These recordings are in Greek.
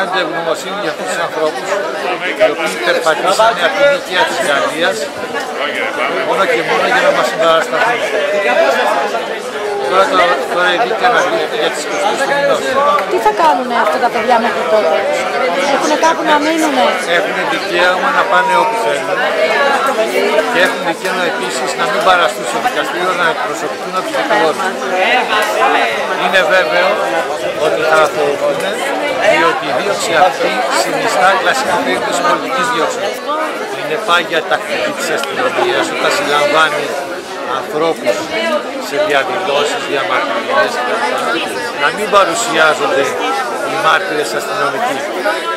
αισθάνονται ευγνωμοσύνη για αυτούς τους ανθρώπους οι οποίοι περπατήσανε από την οικία της Γαλλίας μόνο και μόνο για να μας συμπαρασταθούν. Τώρα η δίκη αναβλήθηκε για τις 20 του μηνός. Τι θα κάνουν αυτά τα παιδιά μέχρι τότε? Έχουν κάπου να μείνουν? Έχουν δικαίωμα να πάνε όπου θέλουν και έχουν δικαίωμα επίσης να μην παραστούν στο δικαστήριο, να εκπροσωπηθούν από τους δικηγόρους. Είναι βέβαιο ότι θα αθωωθούν, διότι η δίωξη αυτή συνιστά κλασική περίπτωση πολιτικής δίωξης. Είναι πάγια τακτική της αστυνομίας όταν συλλαμβάνει ανθρώπους σε διαδηλώσεις, διαμαρτυρίες να μην παρουσιάζονται οι μάρτυρες αστυνομικοί.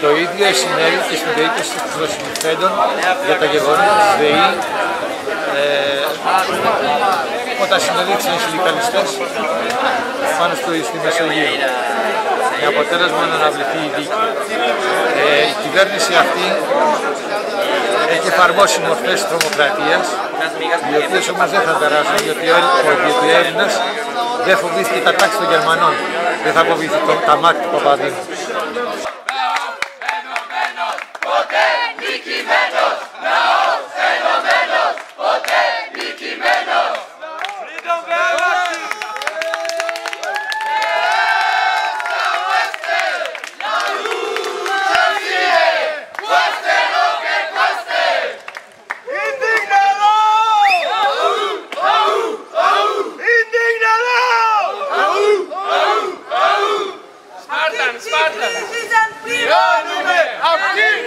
Το ίδιο συνέβη και στην περίπτωση των προσυμφέντων για τα γεγονότα της ΔΕΗ όταν συνελήφθησαν οι συνδικαλιστές πάνω στη Μεσογείο. Με αποτέλεσμα να αναβληθεί η δίκη. Η κυβέρνηση αυτή έχει εφαρμόσει μορφές τρομοκρατίας, οι οποίες όμως δεν θα περάσουν, διότι ο Έλληνας δεν φοβήθηκε τα τάξη των Γερμανών, δεν θα φοβηθεί τα μάτια του Παπαδήμου. Πληρώνουμε αυτοί!